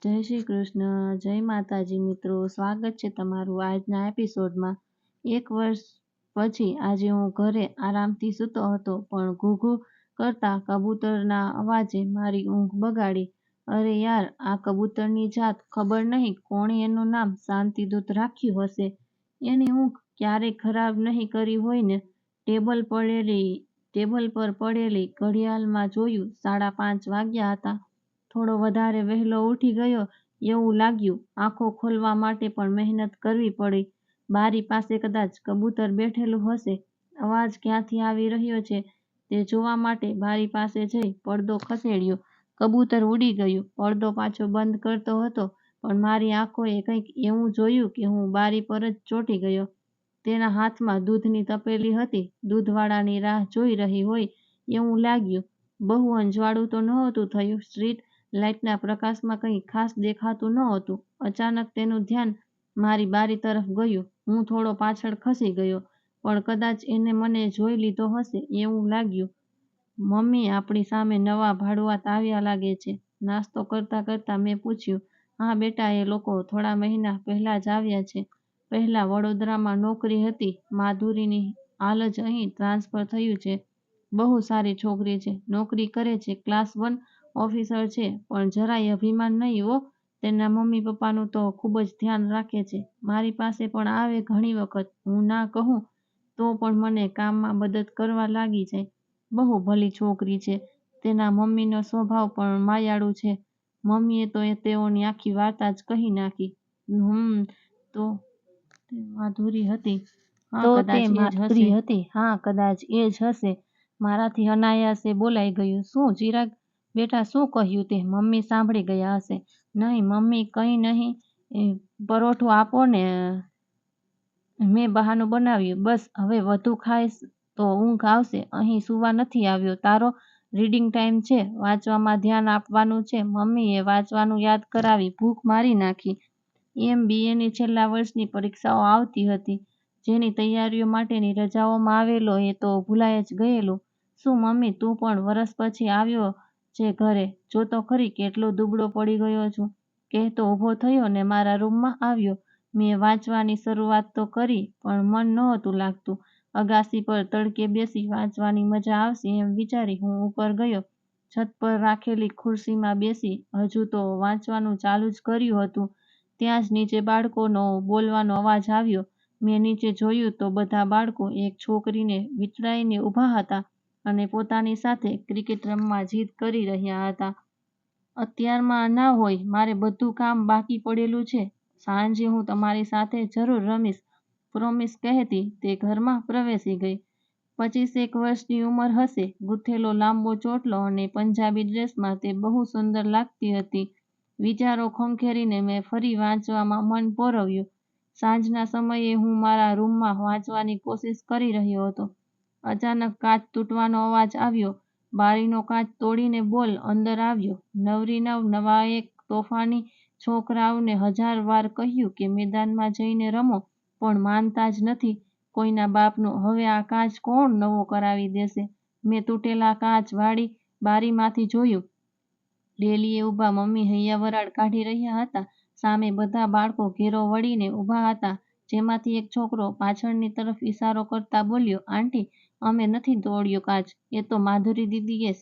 જય શ્રી કૃષ્ણ, જય માતાજી મિત્રો. સ્વાગત છે તમારું આજના એપિસોડમાં. 1 વર્ષ પછી આજે હું ઘરે આરામથી સૂતો હતો, પણ ઘૂઘૂ કરતા કબૂતરના અવાજે મારી ઊંઘ બગાડી. અરે યાર, આ કબૂતરની જાત ખબર નહીં કોણે એનું નામ શાંતિદૂત રાખ્યું હશે. એની ઊંઘ ક્યારેય ખરાબ નહીં કરી હોય ને. ટેબલ પર પડેલી ઘડિયાળમાં જોયું 5:30 વાગ્યા હતા. થોડો વધારે વહેલો ઉઠી ગયો એવું લાગ્યું. આંખો ખોલવા માટે પણ મહેનત કરવી પડી. બારી પાસે કદાચ કબૂતર બેઠેલું હશે. અવાજ ક્યાંથી આવી રહ્યો છે તે જોવા માટે બારી પાસે જઈ પડદો ખસેડ્યો. કબૂતર ઉડી ગયું. પડદો પાછો બંધ કરતો હતો, પણ મારી આંખોએ કંઈક એવું જોયું કે હું બારી પર જ ચોંટી ગયો. તેના હાથમાં દૂધની તપેલી હતી. દૂધવાળાની રાહ જોઈ રહી હોય એવું લાગ્યું. બહુ અંજવાળું તો નહોતું થયું. સ્ટ્રીટ લાઇટના પ્રકાશમાં કંઈ ખાસ દેખાતું નહોતું. અચાનક તેનું ધ્યાન મારી બારી તરફ ગયું. હું થોડો પાછળ ખસી ગયો, પણ કદાચ એને મને જોઈ લીધો હશે એવું લાગ્યું. મમ્મી, આપણી સામે નવા ભાડુઆત આવ્યા લાગે છે. નાસ્તો કરતાં કરતાં મેં પૂછ્યું. હા બેટા, એ લોકો થોડા મહિના પહેલાં જ આવ્યા છે. પહેલાં વડોદરામાં નોકરી હતી. માધુરીની હાલ જ અહીં ટ્રાન્સફર થયું છે. બહુ સારી છોકરી છે. નોકરી કરે છે. ક્લાસ 1 ઓફિસર છે, પણ જરાય અભિમાન નહીં હો. તેના મમ્મી પપ્પાનું તો ખૂબ જ ધ્યાન રાખે છે. મારી પાસે પણ આવે ઘણી વખત. હું ના કહું તો પણ મને કામમાં મદદ કરવા લાગી જાય. બહુ ભલી છોકરી છે. તેના મમ્મીનો સ્વભાવ પણ માયાળુ છે. મમ્મીએ તો તેઓની આખી વાર્તા જ કહી નાખી. તો તે માધુરી હતી. હા, કદાચ એ જ હશે. મારાથી અનાયાસે બોલાઈ ગયું. શું ચિરાગ બેટા, શું કહ્યું તે? મમ્મી સાંભળી ગયા હશે. નહીં મમ્મી, કંઈ નહીં. પરોઠું આપો ને, મેં બહાનું બનાવ્યું. બસ હવે વધુ ખાઈશ તો ઊંઘ આવશે. અહીં સૂવા નથી આવ્યો. તારો રીડિંગ ટાઈમ છે. વાંચવામાં ધ્યાન આપવાનું છે. મમ્મીએ વાંચવાનું યાદ કરાવી ભૂખ મારી નાખી. MBAની છેલ્લા વર્ષની પરીક્ષાઓ આવતી હતી. જેની તૈયારીઓ માટેની રજાઓમાં આવેલો એ તો ભૂલાઈ જ ગયેલું. શું મમ્મી, તું પણ વરસ પછી આવ્યો છે ઘરે? જો તો ખરી કેટલો દુબળો પડી ગયો છું, કહેતો ઊભો થયો ને મારા રૂમમાં આવ્યો. મેં વાંચવાની શરૂઆત તો કરી, પણ મન નહોતું લાગતું. અગાસી પર તડકે બેસી વાંચવાની મજા આવશે એમ વિચારી હું ઉપર ગયો. છત પર રાખેલી ખુરશીમાં બેસી હજુ તો વાંચવાનું ચાલુ જ કર્યું હતું. ત્યાં જ નીચે બાળકોનો બોલવાનો અવાજ આવ્યો. મેં નીચે જોયું તો બધા બાળકો એક છોકરીને વીંટળાઈને ઊભા હતા અને પોતાની સાથે ક્રિકેટ રમવા જીદ કરી રહ્યા હતા. અત્યારમાં ના હોય, મારે બધું કામ બાકી પડેલું છે. સાંજે હું તમારી સાથે જરૂર રમીશ, પ્રોમિસ કહેતી તે ઘરમાં પ્રવેશી ગઈ. 25 વર્ષની ઉંમર હશે. ગૂંથેલો લાંબો ચોટલો અને પંજાબી ડ્રેસમાં તે બહુ સુંદર લાગતી હતી. વિચારો ખંખેરીને મેં ફરી વાંચવામાં મન પોરવ્યું. સાંજના સમયે હું મારા રૂમમાં વાંચવાની કોશિશ કરી રહ્યો હતો. અચાનક કાચ તૂટવાનો અવાજ આવ્યો. બારીનો કાચ તોડીને બોલ અંદર આવ્યો. નવા એક તોફાની છોકરાઓને 1000 વાર કહ્યું કે મેદાનમાં જઈને રમો, પણ માનતા જ નથી કોઈના બાપનું. હવે આ કાચ કોણ નવો કરાવી દેશે? મેં તૂટેલા કાચ વાળી બારીમાંથી જોયું. ડેલીએ ઊભા મમ્મી હૈયાવરાળ કાઢી રહ્યા હતા. સામે બધા બાળકો ઘેરો વળીને ઊભા હતા, જેમાંથી એક છોકરો પાછળની તરફ ઈશારો કરતા બોલ્યો, આંટી, અમે નથી તોડ્યો કાચ, એ તો માધુરી દીદીએ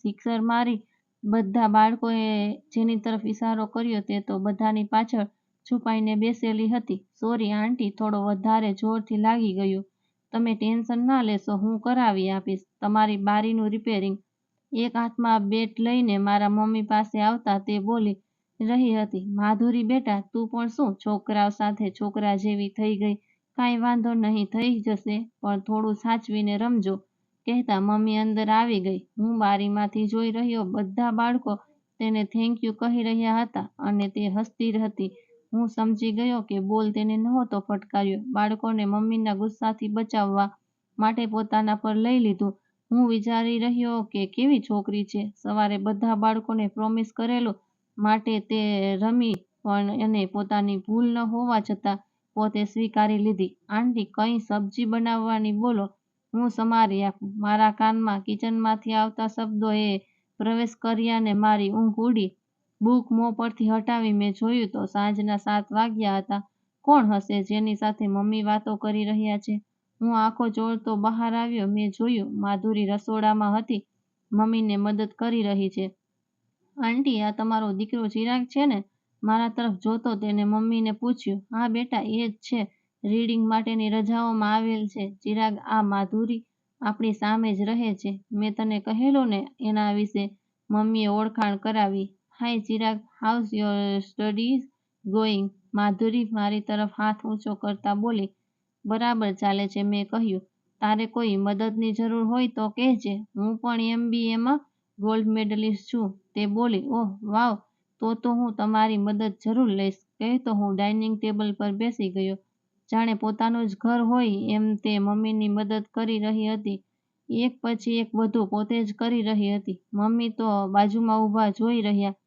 સિક્સર મારી. બધા બાળકોએ જેની તરફ ઈશારો કર્યો તે તો બધાની પાછળ છુપાઈને બેસેલી હતી. સોરી આંટી, થોડો વધારે જોરથી લાગી ગયું. તમે ટેન્શન ના લેશો, હું કરાવી આપીશ તમારી બારીનું રિપેરિંગ. એક હાથમાં બેટ લઈને મારા મમ્મી પાસે આવતા તે બોલી રહી હતી, માધુરી બેટા, તું પણ શું છોકરાઓ સાથે છોકરા જેવી થઈ ગઈ? કાંઈ વાંધો નહીં, થઈ જશે, પણ થોડું સાચવીને રમજો, કહેતા મમ્મી અંદર આવી ગઈ. હું બારીમાંથી જોઈ રહ્યો. બધા બાળકો તેને થેન્ક યુ કહી રહ્યા હતા અને તે હસતી હતી. હું સમજી ગયો કે બોલ તેને નહોતો ફટકાર્યો. બાળકોને મમ્મીના ગુસ્સાથી બચાવવા માટે પોતાના પર લઈ લીધું. હું વિચારી રહ્યો કે કેવી છોકરી છે. સવારે બધા બાળકોને પ્રોમિસ કરેલું માટે તે રમી પણ અને પોતાની ભૂલ ન હોવા છતાં પોતે સ્વીકારી લીધી. આંટી, કંઈ સબ્જી બનાવવાની બોલો, હું સમારી આપું. મારા કાનમાં કિચનમાંથી આવતા શબ્દોએ પ્રવેશ કર્યા ને મારી ઊંઘ ઉડી. બુક મોં પરથી હટાવી મેં જોયું તો સાંજના 7 વાગ્યા હતા. કોણ હશે જેની સાથે મમ્મી વાતો કરી રહ્યા છે? હું આંખો ચોળતો બહાર આવ્યો. મેં જોયું માધુરી રસોડામાં હતી, મમ્મીને મદદ કરી રહી છે. આંટી, આ તમારો દીકરો ચિરાગ છે ને? મારા તરફ જોતો તેને મમ્મીને પૂછ્યું. હા બેટા, એ જ છે. રીડિંગ માટેની રજાઓમાં આવેલ છે. ચિરાગ, આ માધુરી આપણી સામે જ રહે છે. મેં તને કહેલું ને એના વિશે. મમ્મીએ ઓળખાણ કરાવી. Hi Chirag, how's your studies going? Madhuri મારી તરફ હાથ ઊંચો કરતા બોલી. બરાબર ચાલે છે, મેં કહ્યું. તારે કોઈ મદદની જરૂર હોય તો કહેજે. હું પણ MBAમાં ગોલ્ડ મેડલિસ્ટ છું. તે બોલી. ઓહ વાવ, તો હું તમારી મદદ જરૂર લઈશ, કહેતો હું ડાઇનિંગ ટેબલ પર બેસી ગયો. જાણે પોતાનું જ ઘર હોય એમ તે મમ્મીની મદદ કરી રહી હતી. એક પછી એક બધું પોતે જ કરી રહી હતી. મમ્મી તો બાજુમાં ઊભા જોઈ રહ્યા.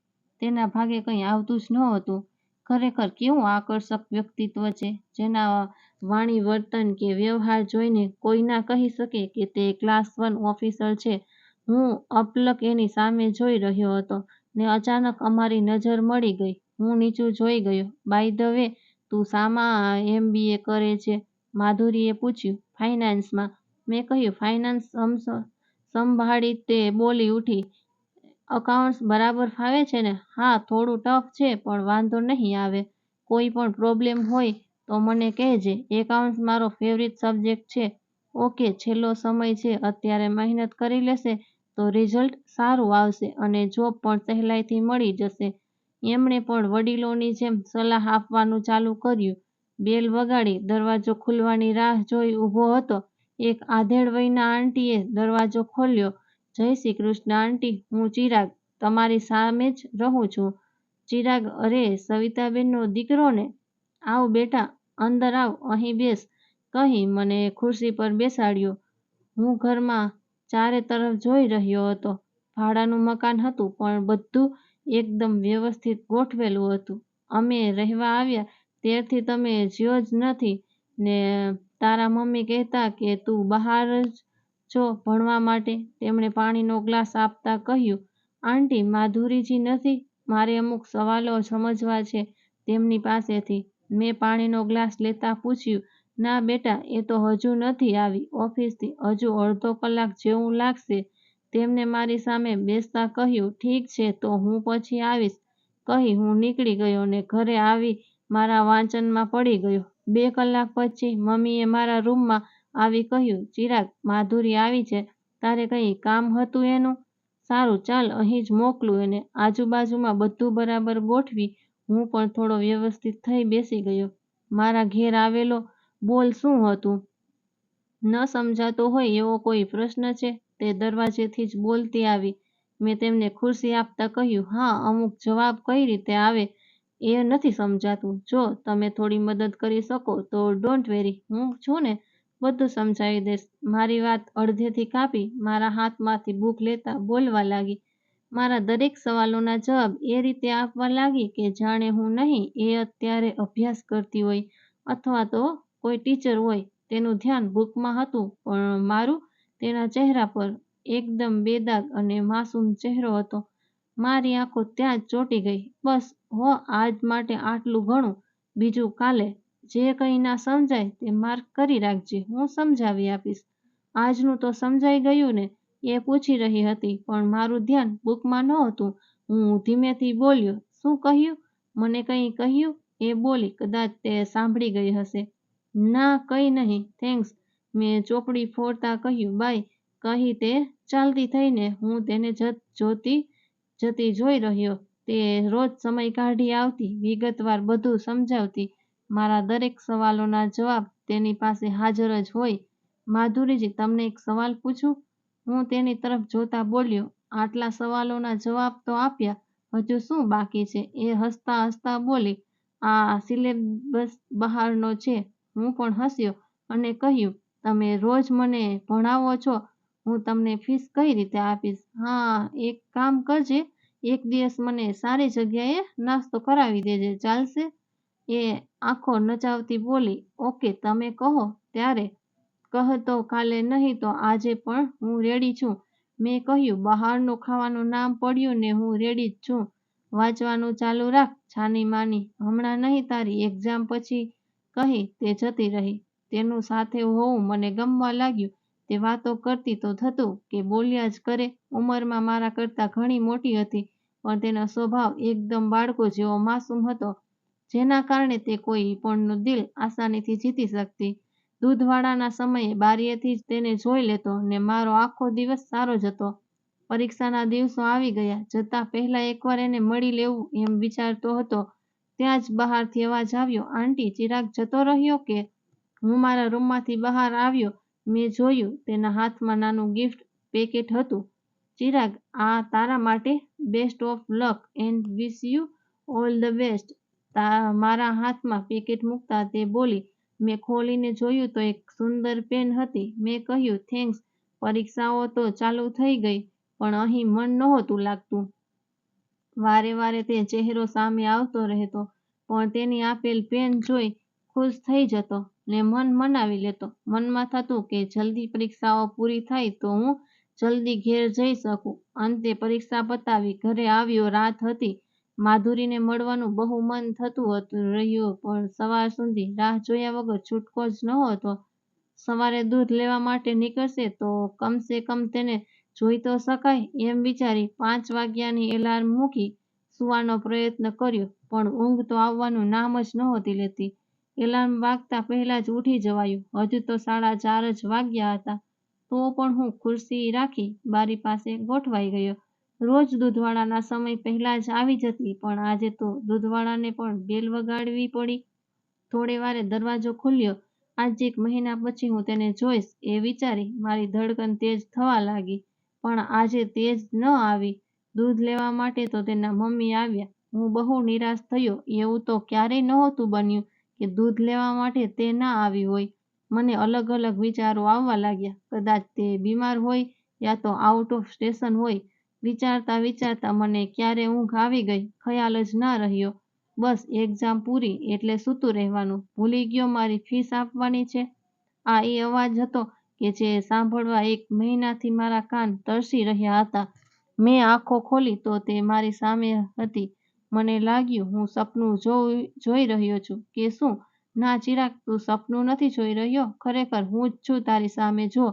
તેના ભાગે કંઈ આવતું જ નહોતું. ખરેખર કેવું આકર્ષક વ્યક્તિત્વ છે, જેના વાણી, વર્તન કે વ્યવહાર જોઈને કોઈ ના કહી શકે કે તે ક્લાસ 1 ઓફિસર છે. હું અપલક એની સામે જોઈ રહ્યો હતો ને અચાનક અમારી નજર મળી ગઈ. હું નીચું જોઈ ગયો. બાય ધ વે, તું શામાં MBA કરે છે? માધુરીએ પૂછ્યું. ફાઇનાન્સમાં. મેં કહ્યું. ફાઇનાન્સ સંભાળી તે બોલી ઉઠી. અકાઉન્ટ્સ બરાબર ફાવે છે ને? હા, થોડું ટફ છે પણ વાંધો નહીં આવે. કોઈ પણ પ્રોબ્લેમ હોય તો મને કહેજે. એકાઉન્ટ્સ મારો ફેવરિટ સબ્જેક્ટ છે. ઓકે, છેલ્લો સમય છે. અત્યારે મહેનત કરી લેશે તો રિઝલ્ટ સારું આવશે અને જોબ પણ સહેલાઈથી મળી જશે. એમણે પણ વડીલોની જેમ સલાહ આપવાનું ચાલુ કર્યું. બેલ વગાડી. દરવાજો ખુલવાની રાહ જોઈ ઊભો હતો. એક આધેડ વયના આંટીએ દરવાજો ખોલ્યો. જય શ્રી કૃષ્ણ આંટી, હું ચિરાગ તમારી સામે જ રહું છું. ચિરાગ, અરે સવિતાબેનનો દીકરો ને? આવ બેટા, અંદર આવ, અહીં બેસ, કહી મને ખુરશી પર બેસાડ્યો. હું ઘરમાં ચારે તરફ જોઈ રહ્યો હતો. ભાડાનું મકાન હતું પણ બધું એકદમ વ્યવસ્થિત ગોઠવેલું હતું. અમે રહેવા આવ્યા ત્યારથી તમે જ્યો જ નથી ને. તારા મમ્મી કહેતા કે તું બહાર જ છો ભણવા માટે. તેમણે પાણીનો ગ્લાસ આપતા કહ્યું. આંટી, માધુરીજી નથી, મારે અમુક સવાલો સમજવા છે તેમની પાસેથી. મેં પાણીનો ગ્લાસ લેતા પૂછ્યું. ના બેટા, એ તો હજુ નથી આવી ઓફિસથી. હજુ અડધો કલાક જેવું લાગશે. તેમને મારી સામે બેસતા કહ્યું. ઠીક છે, તો હું પછી આવીશ, કહી હું નીકળી ગયો ને ઘરે આવી મારા વાંચનમાં પડી ગયો. 2 કલાક પછી મમ્મીએ મારા રૂમમાં આવી કહ્યું. ચિરાગ, માધુરી આવી છે. તારે કંઈ કામ હતું એનું? સારું ચાલ, અહીં જ મોકલું એને. આજુબાજુમાં બધું બરાબર ગોઠવી હું પણ થોડો વ્યવસ્થિત થઈ બેસી ગયો. મારા ઘેર આવેલો? બોલ, શું હતું? ન સમજાતો હોય એવો કોઈ પ્રશ્ન છે? તે દરવાજેથી જ બોલતી આવી. મેં તેમને ખુરશી આપતા કહ્યું. હા, અમુક જવાબ કઈ રીતે આવે એ નથી સમજાતું. જો તમે થોડી મદદ કરી શકો તો ડોન્ટ વેરી, હું છું ને, બધું સમજાવી દઈશ. મારી વાત અડધેથી કાપી મારા હાથમાંથી બુક લેતા બોલવા લાગી. મારા દરેક સવાલોના જવાબ એ રીતે આપવા લાગી કે જાણે હું નહીં એ અત્યારે અભ્યાસ કરતી હોય અથવા તો કોઈ ટીચર હોય. તેનું ધ્યાન બુકમાં હતું પણ મારું તેના ચહેરા પર. એકદમ બેદાગ અને માસૂમ ચહેરો હતો. મારી આંખો ત્યાં જ ચોંટી ગઈ. બસ હો, આજ માટે આટલું ઘણું. બીજું કાલે જે કંઈ ના સમજાય તે માર્ક કરી રાખજે, હું સમજાવી આપીશ. આજનું તો સમજાઈ ગયું ને? એ પૂછી રહી હતી પણ મારું ધ્યાન બુકમાં નહોતું. હું ધીમેથી બોલ્યો. શું કહ્યું? મને કંઈ કહ્યું? એ બોલી. કદાચ તે સાંભળી ગઈ હશે. ના, કંઈ નહીં, થેન્ક્સ, મેં ચોપડી ફોડતા કહ્યું. બાય, કહી તે ચાલતી થઈને હું તેને જતી જોઈ રહ્યો. તે રોજ સમય કાઢી આવતી, વિગતવાર બધું સમજાવતી. મારા દરેક સવાલોના જવાબ તેની પાસે હાજર જ હોય. માધુરીજી, તમને એક સવાલ પૂછું? હું તેની તરફ જોતા બોલ્યો. આટલા સવાલોના જવાબ તો આપ્યા, હજુ શું બાકી છે? એ હસતા હસતા બોલી. આ સિલેબસ બહારનો છે. હું પણ હસ્યો અને કહ્યું. તમે રોજ મને ભણાવો છો, હું તમને ફીસ કઈ રીતે આપીશ? હા, એક કામ કરજે, એક દિવસ મને સારી જગ્યાએ નાસ્તો કરાવી દેજે, ચાલશે? એ આંખો નચાવતી બોલી. ઓકે, તમે કહો ત્યારે. કહતો કાલે નહીં તો આજે પણ હું રેડી છું. મેં કહ્યું. બહારનું ખાવાનું નામ પડ્યું ને હું રેડી જ છું. વાંચવાનું ચાલુ રાખ છાની માની, હમણાં નહીં તારી એક્ઝામ પછી, કહી તે જતી રહી. તેનું સાથે હોવું મને ગમવા લાગ્યું. તે વાતો કરતી તો થતું કે બોલ્યા જ કરે. ઉંમરમાં મારા કરતાં ઘણી મોટી હતી, પણ તેનો સ્વભાવ એકદમ બાળકો જેવો માસૂમ હતો, જેના કારણે તે કોઈ પણનું દિલ આસાનીથી જીતી શકતી. દૂધવાળાના સમયે બારીએથી જ તેને જોઈ લેતો ને મારો આખો દિવસ સારો જતો. પરીક્ષાના દિવસો આવી ગયા. જતાં પહેલાં એકવાર એને મળી લેવું એમ વિચારતો હતો, ત્યાં જ બહારથી અવાજ આવ્યો, આંટી, ચિરાગ જતો રહ્યો કે? હું મારા રૂમમાંથી બહાર આવ્યો. મેં જોયું તેના હાથમાં નાનું ગિફ્ટ પેકેટ હતું. ચિરાગ, આ તારા માટે. Best of luck and wish you all the best. મારા હાથમાં પેકેટ મૂકતા તે બોલી. મેં ખોલીને જોયું તો એક સુંદર પેન હતી. મેં કહ્યું, થેન્ક્સ. પરીક્ષાઓ તો ચાલુ થઈ ગઈ, પણ અહીં મન નહોતું લાગતું. વારે વારે તે ચહેરો સામે આવતો રહેતો, પણ તેની આપેલ પેન જોઈ ખુશ થઈ જતો ને મન મનાવી લેતો. મનમાં થતું કે જલ્દી પરીક્ષાઓ પૂરી થાય તો હું જલ્દી ઘેર જઈ શકું. અંતે પરીક્ષા પતાવી ઘરે આવ્યો. રાત હતી. માધુરીને મળવાનું બહુ મન થતું રહ્યું, પણ સવાર સુધી રાહ જોયા વગર છૂટકો જ નહોતો. સવારે દૂધ લેવા માટે નીકળશે તો કમસે કમ તેને જોઈ તો શકાય, એમ વિચારી 5 વાગ્યાની એલાર્મ મૂકી સૂવાનો પ્રયત્ન કર્યો, પણ ઊંઘ તો આવવાનું નામ જ નહોતી લેતી. એલાર્મ વાગતા પહેલાં જ ઉઠી જવાયું. હજુ તો 4:30 જ વાગ્યા હતા, તો પણ હું ખુરશી રાખી બારી પાસે ગોઠવાઈ ગયો. રોજ દૂધવાળાના સમય પહેલાં જ આવી જતી, પણ આજે તો દૂધવાળાને પણ બેલ વગાડવી પડી. થોડે વારે દરવાજો ખુલ્યો. આજ 1 મહિના પછી હું તેને જોઈશ એ વિચારી મારી ધડકન તેજ થવા લાગી, પણ આજે તેજ ન આવી. દૂધ લેવા માટે તો તેના મમ્મી આવ્યા. હું બહુ નિરાશ થયો. એવું તો ક્યારેય નહોતું બન્યું કે દૂધ લેવા માટે તે ના આવી હોય. મને અલગ અલગ વિચારો આવવા લાગ્યા. કદાચ તે બીમાર હોય યા તો આઉટ ઓફ સ્ટેશન હોય. વિચારતા વિચારતા મને ક્યારે ઊંઘ આવી ગઈ ખ્યાલ જ ના રહ્યો. બસ એક્ઝામ પૂરી એટલે સૂતું રહેવાનું. ભૂલી ગયો મારી ફીસ આપવાની છે. આ એ અવાજ હતો કે જે સાંભળવા 1 મહિનાથી મારા કાન તરસી રહ્યા હતા. મેં આંખો ખોલી તો તે મારી સામે હતી. મને લાગ્યું હું સપનું જોઈ રહ્યો છું કે શું. ના ચિરાગ, તું સપનું નથી જોઈ રહ્યો, ખરેખર હું જ છું તારી સામે, જો,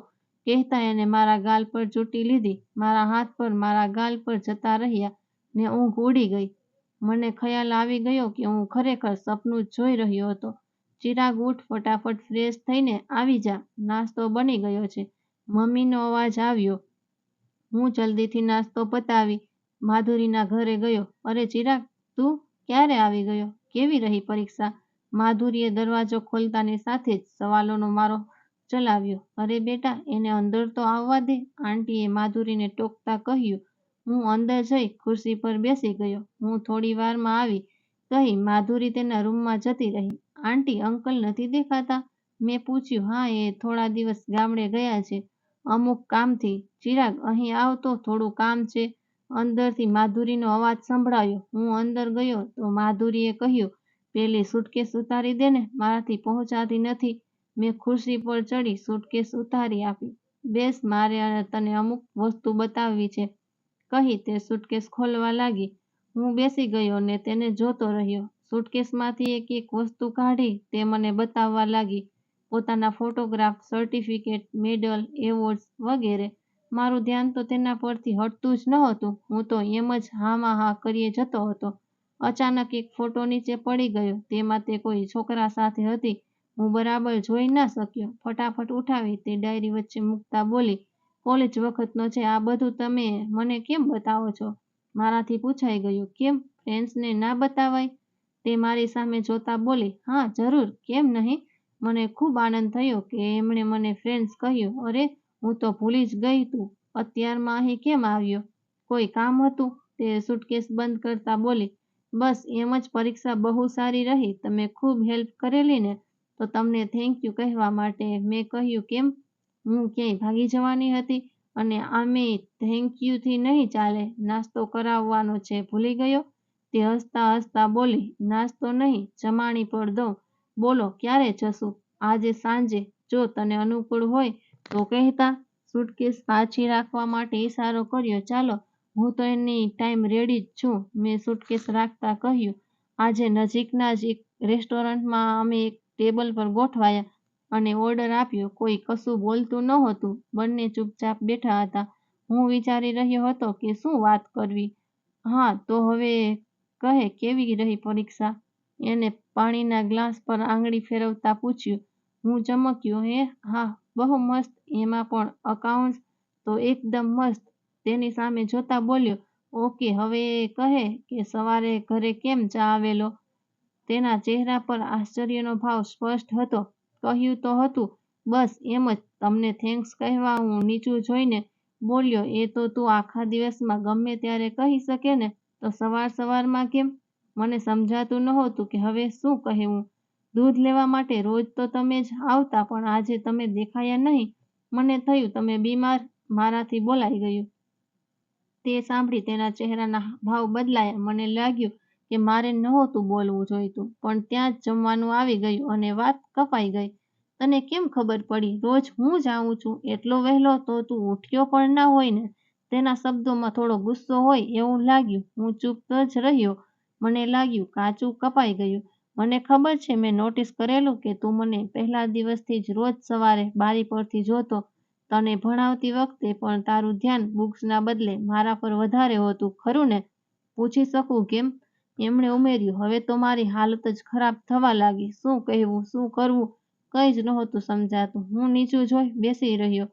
કહેતા એને મારા ગાલ પર ચૂંટી લીધી. મારા હાથ પર મારા ગાલ પર જતા રહ્યા ને ઊંઘ ઉડી ગઈ. મને ખ્યાલ આવી ગયો કે હું ખરેખર સપનું જ જોઈ રહ્યો હતો. ચિરાગ, ઉઠ, ફટાફટ ફ્રેશ થઈને આવી જા, નાસ્તો બની ગયો છે. મમ્મીનો અવાજ આવ્યો. હું જલ્દીથી નાસ્તો પતાવી માધુરીના ઘરે ગયો. અરે ચિરાગ, તું ક્યારે આવી ગયો? કેવી રહી પરીક્ષા? માધુરીએ દરવાજો ખોલતાની સાથે જ સવાલોનો મારો ચલાવ્યો. અરે બેટા, એને અંદર તો આવવા દે, આંટીએ માધુરીને ટોકતા કહ્યું. હું અંદર જઈ ખુરશી પર બેસી ગયો. હું થોડી વારમાં આવી, કહી માધુરી તેના રૂમમાં જતી રહી. આંટી, અંકલ નથી દેખાતા? મેં પૂછ્યું. હા, એ થોડા દિવસ ગામડે ગયા છે, અમુક કામથી. ચિરાગ, અહીં આવ તો થોડું કામ છે. અંદરથી માધુરીનો અવાજ સંભળાયો. હું અંદર ગયો તો માધુરીએ કહ્યું, પેલી સૂટકેસ ઉતારી દે ને, મારાથી પહોંચાતી નથી. મેં ખુરશી પર ચડી સૂટકેસ ઉતારી આપી. બેસ, મારે તને અમુક વસ્તુ બતાવવી છે, કહી તે સૂટકેસ ખોલવા લાગી. હું બેસી ગયો ને તેને જોતો રહ્યો. સૂટકેસમાંથી એક એક વસ્તુ કાઢી તે મને બતાવવા લાગી. પોતાના ફોટોગ્રાફ, સર્ટિફિકેટ, મેડલ, એવોર્ડ્સ વગેરે. મારું ધ્યાન તો તેના પરથી હટતું જ નહોતું. હું તો એમ જ હામાં હા કરીએ જતો હતો. અચાનક એક ફોટો નીચે પડી ગયો. તેમાં તે કોઈ છોકરા સાથે હતી. હું બરાબર જોઈ ના શક્યો. ફટાફટ ઉઠાવી તે ડાયરી વચ્ચે મૂકતા બોલી, કોલેજ વખતનો છે, આ બધું તમે મને કેમ બતાવો છો? મારાથી પૂછાઈ ગયું. કેમ, ફ્રેન્ડ્સને ના બતાવાય? તે મારી સામે જોતા બોલી. હા જરૂર, કેમ નહીં? મને ખૂબ આનંદ થયો કે એમણે મને ફ્રેન્ડ્સ કહ્યું. અરે, હું તો ભૂલી જ ગઈ. તું અત્યારમાં અહીં કેમ આવ્યો? કોઈ કામ હતું? તે સૂટકેસ બંધ કરતા બોલી. બસ એમ જ, પરીક્ષા બહુ સારી રહી, તમે ખૂબ હેલ્પ કરેલી ને, તો તમને થેન્ક યુ કહેવા માટે. મેં કહ્યું, કેમ, હું ક્યાંય ભાગી જવાની હતી? અને આમેય થેન્ક યુથી નહીં ચાલે, નાસ્તો કરાવવાનો છે, ભૂલી ગયો? તે હસતા હસતા બોલી. નાસ્તો નહીં, જમાણી પર દઉં. બોલો, ક્યારે જશું? આજે સાંજે, જો તને અનુકૂળ હોય તો કહેતા. સૂટકેસ પાછી રાખવા માટે ઈશારો કર્યો. ચાલો, હું તો એની ટાઈમ રેડી જ છું, મેં સુટકેસ રાખતા કહ્યું. આજે નજીકના જ એક રેસ્ટોરન્ટમાં અમે એક ટેબલ પર ગોઠવાયા અને ઓર્ડર આપ્યો. કોઈ કશું બોલતું નહોતું, બંને ચૂપચાપ બેઠા હતા. હું વિચારી રહ્યો હતો કે શું વાત કરવી. હા, તો હવે કહે કેવી રહી પરીક્ષા? એને પાણીના ગ્લાસ પર આંગળી ફેરવતા પૂછ્યું. હું ચમક્યો. હા, બહુ મસ્ત. એમાં પણ અકાઉન્ટ્સ તો એકદમ મસ્ત. તેની સામે જોતા બોલ્યો. ઓકે, હવે કહે કે સવારે ઘરે કેમ ચા આવેલો? તેના ચહેરા પર આશ્ચર્યનો ભાવ સ્પષ્ટ હતો. કહ્યું તો હતું, બસ એમ જ. તમને થેન્ક્સ કહેવા હું નીચું જોઈને બોલ્યો. એ તો તું આખા દિવસમાં ગમે ત્યારે કહી શકે ને, તો સવારમાં કેમ? મને સમજાતું નહોતું કે હવે શું કહેવું. દૂધ લેવા માટે રોજ તો તમે જ આવતા, પણ આજે તમે દેખાયા નહીં. મને થયું તમે બીમાર. મારાથી બોલાઈ ગયું. તે સાંભળી તેના ચહેરાના ભાવ બદલાયા. મને લાગ્યું કે મારે નહોતું બોલવું જોઈતું, પણ ત્યાં જ જમવાનું આવી ગયું અને વાત કપાઈ ગઈ. તને કેમ ખબર પડી? રોજ હું જ આવું છું. એટલો વહેલો તો તું ઉઠ્યો પણ ના હોય ને? તેના શબ્દોમાં થોડો ગુસ્સો હોય એવું લાગ્યું. હું ચૂપ જ રહ્યો. મને લાગ્યું કાચું કપાઈ ગયું. મને ખબર છે મેં નોટિસ કરેલું કે તું મને પહેલા દિવસથી જ રોજ સવારે બારી પરથી જોતો. તને ભણાવતી વખતે પણ તારું ધ્યાન બુક્સના બદલે મારા પર વધારે હોતું, ખરું ને? પૂછી શકું કેમ? એમણે ઉમેર્યું. હવે તો મારી હાલત જ ખરાબ થવા લાગી. શું કહેવું, શું કરવું કંઈ જ નહોતું સમજાતું. હું નીચું જોઈ બેસી રહ્યો.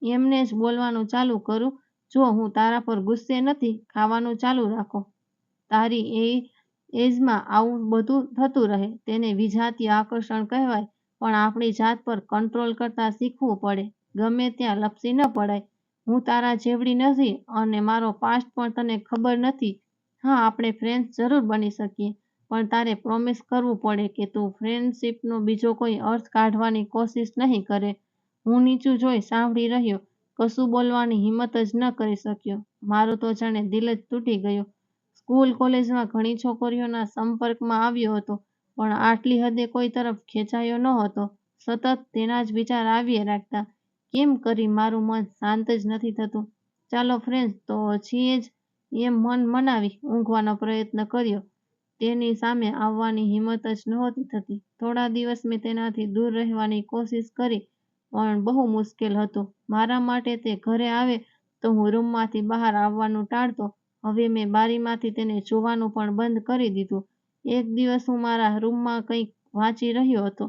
એમને જ બોલવાનું ચાલુ કરું. જો હું તારા પર ગુસ્સે નથી. ખાવાનું ચાલુ રાખો. તારી એજમાં આવું બધું થતું રહે. તેને વિજાતીય આકર્ષણ કહેવાય, પણ આપણી જાત પર કંટ્રોલ કરતા શીખવું પડે. ગમે ત્યાં લપસી ન પડાય. હું તારા જેવડી નથી અને મારો પાસ્ટ પણ તને ખબર નથી. હા, આપણે ફ્રેન્ડ્સ જરૂર બની શકીએ, પણ તારે પ્રોમિસ કરવું પડે કે તું ફ્રેન્ડશિપનો બીજો કોઈ અર્થ કાઢવાની કોશિશ નહીં કરે. હું નીચું જોઈ સાંભળી રહ્યો. કશું બોલવાની હિંમત જ ન કરી શક્યો. મારું તો જાણે દિલ જ તૂટી ગયો. સ્કૂલ કોલેજમાં ઘણી છોકરીઓના સંપર્કમાં આવ્યો હતો, પણ આટલી હદે કોઈ તરફ ખેંચાયો નહોતો. સતત તેના જ વિચાર આવ્યા રાખતા. કેમ કરી મારું મન શાંત જ નથી થતું. ચાલો ફ્રેન્ડ્સ તો છીએ જ, એમ મન મનાવી ઊંઘવાનો પ્રયત્ન કર્યો. તેની સામે આવવાની હિંમત જ નહોતી થતી. થોડા દિવસ મેં તેનાથી દૂર રહેવાની કોશિશ કરી, પણ બહુ મુશ્કેલ હતું. મારા માટે તે ઘરે આવે તો હું રૂમમાંથી બહાર આવવાનું ટાળતો. હવે મેં બારીમાંથી તેને જોવાનું પણ બંધ કરી દીધું. એક દિવસ હું મારા રૂમમાં કંઈક વાંચી રહ્યો હતો.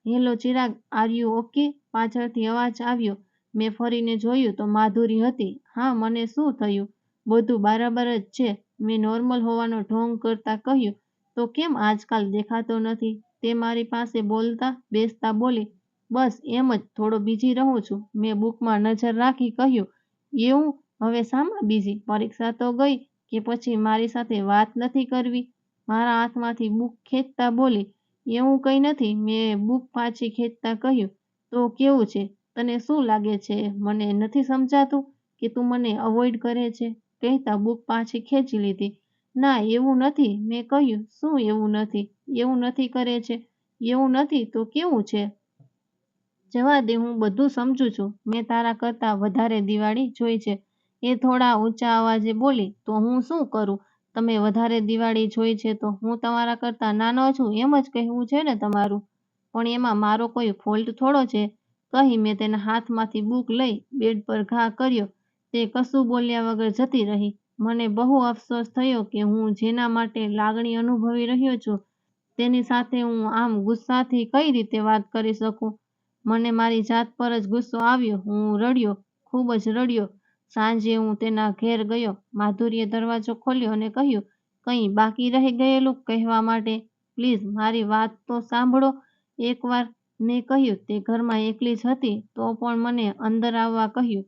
Hello Chirag, are you okay? પાછળથી અવાજ આવ્યો. મેં ફરીને જોયું તો માધુરી હતી. હા, મને શું થયું? બધું બરાબર જ છે. મેં નોર્મલ હોવાનો ઢોંગ કરતા કહ્યું. તો કેમ આજકાલ દેખાતો નથી? તે મારી પાસે બોલતા બેસતા બોલી. બસ એમ જ, થોડો બીજી રહું છું. મેં બુકમાં નજર રાખી કહ્યું. એવું? હવે શામાં બીજી? પરીક્ષા તો ગઈ કે પછી મારી સાથે વાત નથી કરવી? મારા હાથમાંથી બુક ખેંચતા બોલી. એવું કંઈ નથી. મેં બુક પાછી ખેંચતા કહ્યું. તો કેવું છે? તને શું લાગે છે મને નથી સમજાતું કે તું મને અવોઇડ કરે છે? કહેતા બુક પાછી ખેંચી લીધી. ના, એવું નથી. મેં કહ્યું. શું એવું નથી? એવું નથી કરે છે. એવું નથી તો કેવું છે? જવા દે, હું બધું સમજુ છું. મેં તારા કરતાં વધારે દિવાળી જોઈ છે. એ થોડા ઊંચા અવાજે બોલી. તો હું શું કરું? તમે વધારે દિવાળી જોઈ છે તો હું તમારા કરતાં નાનો છું એમ જ કહેવું છે ને તમારું? પણ એમાં મારો કોઈ ફોલ્ટ થોડો છે, કહી મેં તેના હાથમાંથી બુક લઈ બેડ પર ઘા કર્યો. તે કશું બોલ્યા વગર જતી રહી. મને બહુ અફસોસ થયો કે હું જેના માટે લાગણી અનુભવી રહ્યો છું, તેની સાથે હું આમ ગુસ્સાથી કઈ રીતે વાત કરી શકું. મને મારી જાત પર જ ગુસ્સો આવ્યો. હું રડ્યો, ખૂબ જ રડ્યો. સાંજે હું તેના ઘેર ગયો. માધુરીએ દરવાજો ખોલ્યો અને કહ્યું, કંઈ બાકી રહી ગયેલું કહેવા માટે? પ્લીઝ મારી વાત તો સાંભળો એકવાર. મેં કહ્યું. તે ઘરમાં એકલી જ હતી તો પણ મને અંદર આવવા કહ્યું.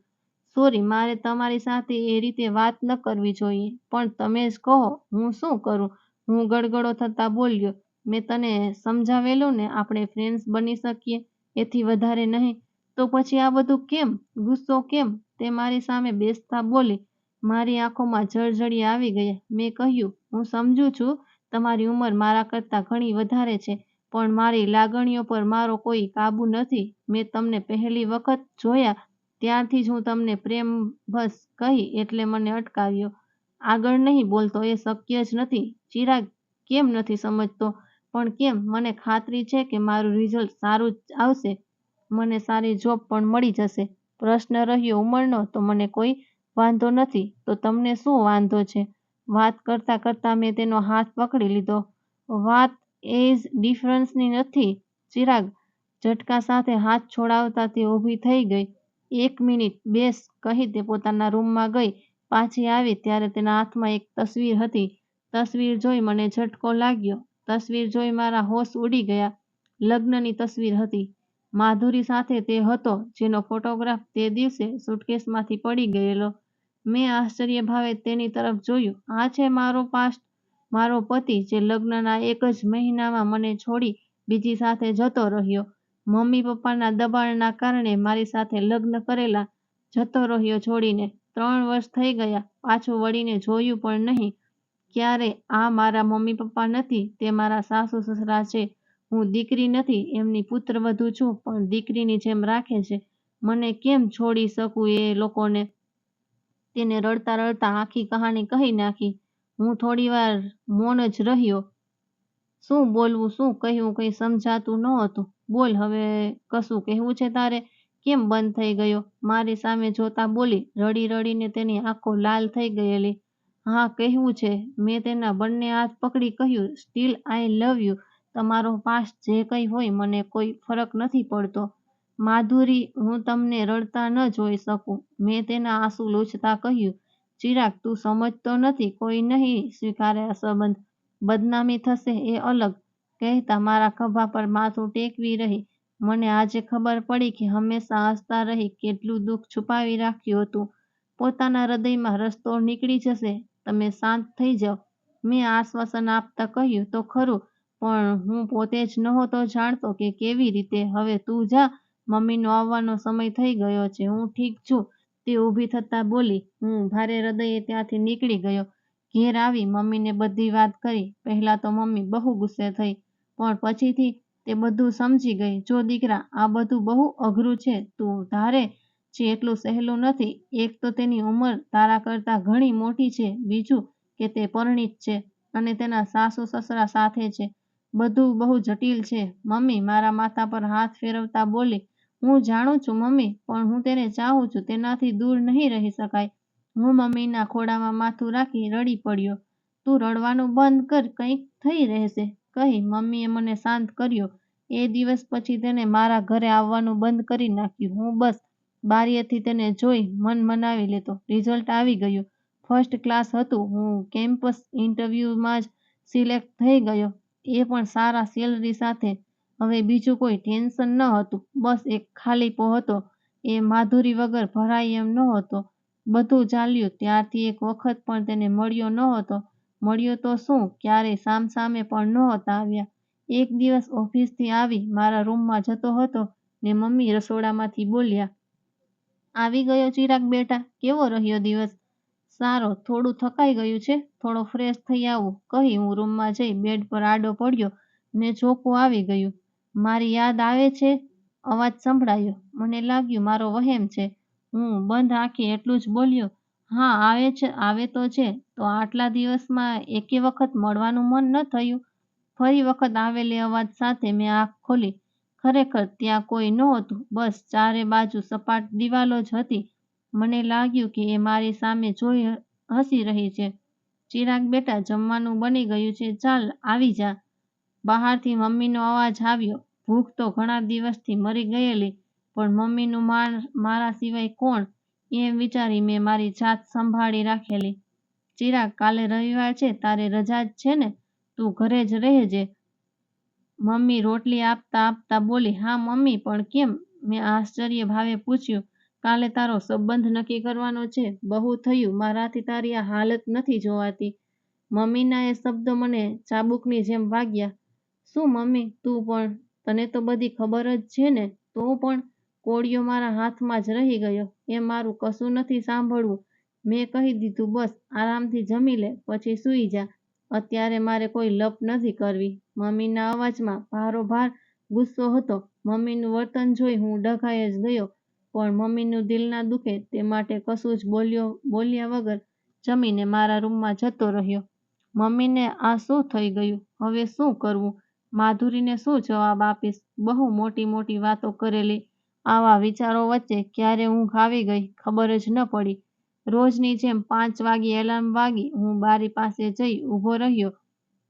સોરી, મારે તમારી સાથે એ રીતે વાત ન કરવી જોઈએ, પણ તમે જ કહો હું શું કરું? હું ગડગડો થતા બોલ્યો. મેં તને સમજાવેલું ને, આપણે ફ્રેન્ડ્સ બની શકીએ, એથી વધારે નહીં. તો પછી આ બધું કેમ? ગુસ્સો કેમ? તે મારી સામે બેસતા બોલી. મારી આંખોમાં જળજળિયા આવી ગયા. મેં કહ્યું, હું સમજુ છું તમારી ઉંમર મારા કરતાં ઘણી વધારે છે, પણ મારી લાગણીઓ પર મારો કોઈ કાબુ નથી. મેં તમને પહેલી વખત જોયા ત્યારથી જ હું તમને પ્રેમ બસ કહી એટલે મને અટકાવ્યો. આગળ નહીં બોલતો એ શક્ય જ નથી. ચિરાગ કેમ નથી સમજતો? પણ કેમ? મને ખાતરી છે કે મારું રિઝલ્ટ સારું જ આવશે. મને સારી જોબ પણ મળી જશે. પ્રશ્ન રહ્યો ઉંમરનો તો મને કોઈ વાંધો નથી. તો તમને શું વાંધો છે? વાત કરતાં કરતાં મેં તેનો હાથ પકડી લીધો. વાત એજ ડિફરન્સની નથી. ચિરાગ ઝટકા સાથે હાથ છોડાવતા તે ઊભી થઈ ગઈ. 1 મિનિટ બેસ કહી તે પોતાના રૂમમાં ગઈ. પાછી આવી ત્યારે તેના હાથમાં એક તસવીર હતી. તસવીર જોઈ મને ઝટકો લાગ્યો. તસવીર જોઈ મારા હોશ ઉડી ગયા. લગ્નની તસવીર હતી. માધુરી સાથે તે હતો જેનો ફોટોગ્રાફ તે દિવસે સુટકેસમાંથી પડી ગયેલો. મેં આશ્ચર્યભાવે તેની તરફ જોયું. આ છે મારો પાસ્ટ, મારો પતિ જે લગ્નના 1 જ મહિનામાં મને છોડી બીજી સાથે જતો રહ્યો. મમ્મી પપ્પાના દબાણના કારણે મારી સાથે લગ્ન કરેલા, જતો રહ્યો છોડીને. 3 વર્ષ થઈ ગયા, પાછું વળીને જોયું પણ નહીં ક્યારે. આ મારા મમ્મી પપ્પા નથી, તે મારા સાસુ સસરા છે. હું દીકરી નથી, એમની પુત્રવધુ છું, પણ દીકરીની જેમ રાખે છે. મને કેમ છોડી શકું એ લોકોને? તેને રડતા રડતા આખી કહાની કહી નાખી. હું થોડીવાર મૌન જ રહ્યો. શું બોલવું, શું કહેવું કંઈ સમજાતું નહોતું. બોલ હવે, કશું કહેવું છે તારે? કેમ બંધ થઈ ગયો? મારી સામે જોતા બોલી. રડી રડીને તેની આંખો લાલ થઈ ગયેલી. હા કહેવું છે. મેં તેના બંને હાથ પકડી કહ્યું. Steel I love you. તમારો પાસ્ટ જે કંઈ હોય મને કોઈ ફરક નથી પડતો. માધુરી, હું તમને રડતા ન જોઈ શકું. મેં તેના આંસુ લૂછતા કહ્યું. ચિરાગ, તું સમજતો નથી. કોઈ નહીં સ્વીકારે આ સંબંધ. બદનામી થશે એ અલગ. કહેતા મારા ખભા પર માથું ટેકવી રહી. મને આજે ખબર પડી કે હંમેશા હસતા રહી કેટલું દુઃખ છુપાવી રાખ્યું હતું. પોતાના હૃદયમાં રસ્તો નીકળી જશે. તમે શાંત થઈ જાઓ. મેં આશ્વાસન આપતા કહ્યું. તો ખરું, પણ હું પોતે જ નહોતો જાણતો કે કેવી રીતે. હવે તું જા, મમ્મીનો આવવાનો સમય થઈ ગયો છે. હું ઠીક છું. તે ઊભી થતાં બોલી. હું ભારે હૃદયે ત્યાંથી નીકળી ગયો. ઘેર આવી મમ્મીને બધી વાત કરી. પહેલાં તો મમ્મી બહુ ગુસ્સે થઈ, પણ પછીથી તે બધું સમજી ગઈ. જો દીકરા, આ બધું બહુ અઘરું છે. તું ધારે છે એટલું સહેલું નથી. એક તો તેની ઉંમર તારા કરતાં ઘણી મોટી છે. બીજું કે તે પરિણીત છે અને તેના સાસુ સસરા સાથે છે. બધું બહુ જટિલ છે. મમ્મી મારા માથા પર હાથ ફેરવતા બોલી. હું જાણું છું મમ્મી, પણ હું તેને ચાહું છું. તેનાથી દૂર નહીં રહી શકાય. હું મમ્મીના ખોળામાં માથું રાખી રડી પડ્યો. તું રડવાનું બંધ કર, કંઈક થઈ રહેશે, કહી મમ્મીએ મને શાંત કર્યો. એ દિવસ પછી તેને મારા ઘરે આવવાનું બંધ કરી નાખ્યું. હું બસ બારીએથી તેને જોઈ મન મનાવી લેતો. રિઝલ્ટ આવી ગયું. ફર્સ્ટ ક્લાસ હતું. હું કેમ્પસ ઇન્ટરવ્યૂમાં જ સિલેક્ટ થઈ ગયો, એ પણ સારા સેલરી સાથે. હવે બીજું કોઈ ટેન્શન ન હતું. બસ એક ખાલીપો હતો. એ માધુરી વગર ભરાય એમ નહોતો. બધું ચાલ્યું. ત્યારથી એક વખત પણ તેને મળ્યો નહોતો. મળ્યો તો શું, ક્યારેય સામસામે પણ નહોતા આવ્યા. એક દિવસ ઓફિસથી આવી મારા રૂમમાં જતો હતો ને મમ્મી રસોડામાંથી બોલ્યા. આવી ગયો ચિરાગ બેટા, કેવો રહ્યો દિવસ? સારો, થોડું થકાઈ ગયું છે, થોડો ફ્રેશ થઈ આવું, કહી હું રૂમમાં જઈ બેડ પર આડો પડ્યો ને ચોખ્ખું આવી ગયું. મારી યાદ આવે છે? અવાજ સંભળાયો. મને લાગ્યું મારો વહેમ છે. હું બંધ આંખે એટલું જ બોલ્યો. હા આવે છે, આવે તો છે. તો આટલા દિવસમાં એકે વખત મળવાનું મન ન થયું? ફરી વખત આવેલી અવાજ સાથે મેં આંખ ખોલી. ખરેખર ત્યાં કોઈ નહોતું. બસ ચારે બાજુ સપાટ દિવાલો જ હતી. મને લાગ્યું કે એ મારી સામે જોઈ હસી રહી છે. ચિરાગ બેટા, જમવાનું બની ગયું છે, ચાલ આવી જા. બહારથી મમ્મીનો અવાજ આવ્યો. ભૂખ તો ઘણા દિવસથી મરી ગયેલી, પણ મમ્મીનું મારા સિવાય કોણ, એમ વિચારી મેં મારી જાત સંભાળી રાખેલી. ચિરાગ, કાલે રવિવાર છે, તારે રજા જ છે ને? તું ઘરે જ રહેજે. મમ્મી રોટલી આપતા આપતા બોલી. હા મમ્મી, પણ કેમ? મેં આશ્ચર્ય ભાવે પૂછ્યું. કાલે તારો સંબંધ નક્કી કરવાનો છે. બહુ થયું, મારાથી તારી આ હાલત નથી જોવાતી. મમ્મીના એ શબ્દો મને ચાબુકની જેમ વાગ્યા. શું મમ્મી, તું પણ, તને તો બધી ખબર જ છે ને? તો પણ? કોળિયો મારા હાથમાં જ રહી ગયો. એ મારું કશું નથી સાંભળવું. મેં કહી દીધું બસ આરામથી જમી લે, પછી સૂઈ જા. અત્યારે મારે કોઈ લપ નથી કરવી. મમ્મીના અવાજમાં ભારોભાર ગુસ્સો હતો. મમ્મીનું વર્તન જોઈ હું ડઘાઈ જ ગયો. પણ મમ્મીનું દિલ ના દુખે તે માટે કશું જ બોલ્યા વગર જમીને મારા રૂમમાં જતો રહ્યો. મમ્મીને આ શું થઈ ગયું? હવે શું કરવું? માધુરીને શું જવાબ આપીશ? બહુ મોટી મોટી વાતો કરેલી. આવા વિચારો વચ્ચે ક્યારે ઊંઘ આવી ગઈ ખબર જ ન પડી. રોજની જેમ 5 વાગ્યે એલાર્મ વાગી હું બારી પાસે જઈ ઊભો રહ્યો.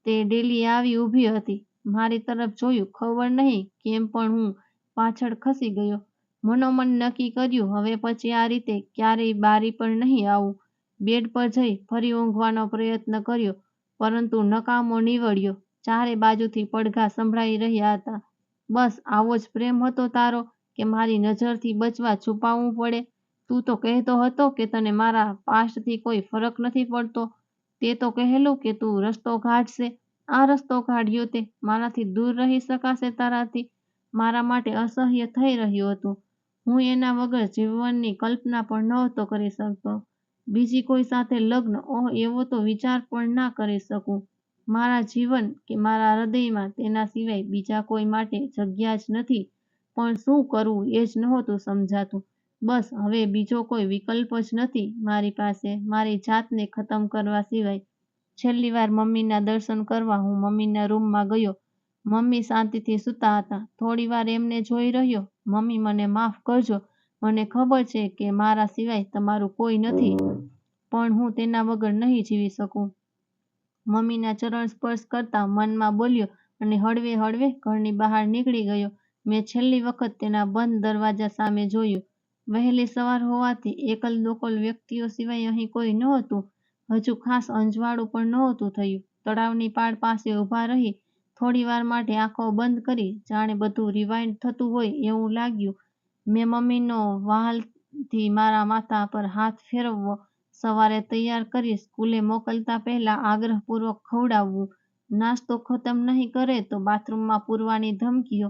તે ડેલી આવી ઊભી હતી. મારી તરફ જોયું. ખબર નહીં કેમ પણ હું પાછળ ખસી ગયો. મનોમન નક્કી કર્યું હવે પછી આ રીતે ક્યારેય બારી પર નહીં આવું. બેડ પર જઈ ફરી ઊંઘવાનો પ્રયત્ન કર્યો, પરંતુ નકામો નીવડ્યો. ચારે બાજુથી પડઘા સંભળાઈ રહ્યા હતા. બસ આવો જ પ્રેમ હતો તારો કે મારી નજરથી બચવા છુપાવવું પડે? તું તો કહેતો હતો કે તને મારા પાસ્ટથી કોઈ ફરક નથી પડતો. તે તો કહેલું કે તું રસ્તો કાઢશે. આ રસ્તો કાઢ્યો તે. મારાથી દૂર રહી શકાશે તારાથી? મારા માટે અસહ્ય થઈ રહ્યું હતું. હું એના વગર જીવનની કલ્પના પણ નહોતો કરી શકતો. બીજી કોઈ સાથે લગ્ન, ઓહ એવો તો વિચાર પણ ના કરી શકું. મારા જીવન કે મારા હૃદયમાં તેના સિવાય બીજા કોઈ માટે જગ્યા જ નથી. પણ શું કરવું એ જ નહોતું સમજાતું. બસ હવે બીજો કોઈ વિકલ્પ જ નથી મારી પાસે મારી જાતને ખતમ કરવા સિવાય. છેલ્લી વાર મમ્મીના દર્શન કરવા હું મમ્મીના રૂમમાં ગયો. મમ્મી શાંતિથી સૂતા હતા. થોડી વાર એમને જોઈ રહ્યો. મમ્મી મને માફ કરજો. મને ખબર છે કે મારા સિવાય તમારું કોઈ નથી, પણ હું તેના વગર નહીં જીવી શકું. મમ્મીના ચરણ સ્પર્શ કરતા મનમાં બોલ્યો અને હળવે હળવે ઘરની બહાર નીકળી ગયો. મેં છેલ્લી વખત તેના બંધ દરવાજા સામે જોયું. વહેલી સવાર હોવાથી એકલ દોકલ વ્યક્તિઓ સિવાય અહીં કોઈ નહોતું. હજુ ખાસ અંજવાળું પણ નહોતું થયું. તળાવની પાળ પાસે ઊભા રહી થોડી વાર માટે આંખો બંધ કરી જાણે બધું રિવાઇન્ડ થતું હોય એવું લાગ્યું. મેં મમ્મીનો વહાલથી મારા માથા પર હાથ ફેરવવો, સવારે તૈયાર કરી સ્કૂલે મોકલતા પહેલા આગ્રહપૂર્વક ખવડાવવું, નાસ્તો ખતમ નહીં કરે તો બાથરૂમમાં પૂરવાની ધમકીઓ,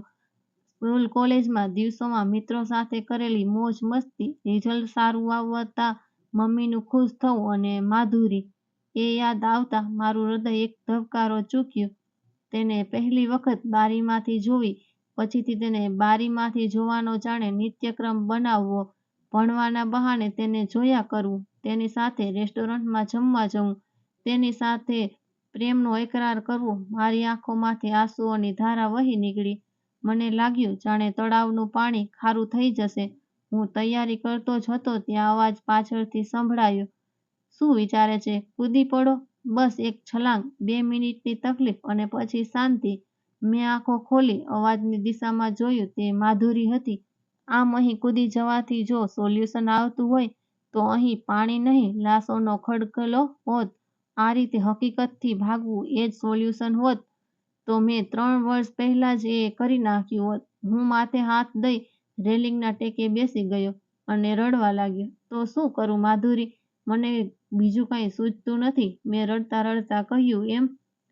સ્કૂલ કોલેજમાં દિવસોમાં મિત્રો સાથે કરેલી મોજ મસ્તી, રિઝલ્ટ સારું આવતા મમ્મીનું ખુશ થવું અને માધુરી, એ યાદ આવતા મારું હૃદય એક ધબકારો ચૂક્યો. તેને પહેલી વખત બારીમાંથી જોવી, પછીથી તેને બારીમાંથી જોવાનો જાણે નિત્યક્રમ બનાવવો, ભણવાના બહાને તેને જોયા કરવું, તેની સાથે રેસ્ટોરન્ટમાં જમવા જવું, તેની સાથે પ્રેમનો એકરાર કરવો. મારી આંખોમાંથી આંસુઓની ધારા વહી નીકળી. મને લાગ્યું જાણે તળાવનું પાણી ખારું થઈ જશે. હું તૈયારી કરતો જ હતો ત્યાં અવાજ પાછળથી સંભળાયો. શું વિચારે છે? કૂદી પડો. બસ એક છલાંગ, 2 મિનિટની તકલીફ અને પછી શાંતિ. મેં આંખો ખોલી અવાજની દિશામાં જોયું. તે માધુરી હતી. આમ અહીં કૂદી જવાથી જો સોલ્યુશન આવતું હોય તો અહીં પાણી નહીં, લાશોનો ખડકલો હોત. આ રીતે હકીકતથી ભાગવું એ જ સોલ્યુશન હોત તો મેં 3 વર્ષ પહેલાં જ એ કરી નાખ્યું હોત. હું માથે હાથ દઈ રેલિંગના ટેકે બેસી ગયો અને રડવા લાગ્યો. તો શું કરું માધુરી? મને બીજું કંઈ સૂઝતું નથી. મેં રડતા રડતા કહ્યું, એમ?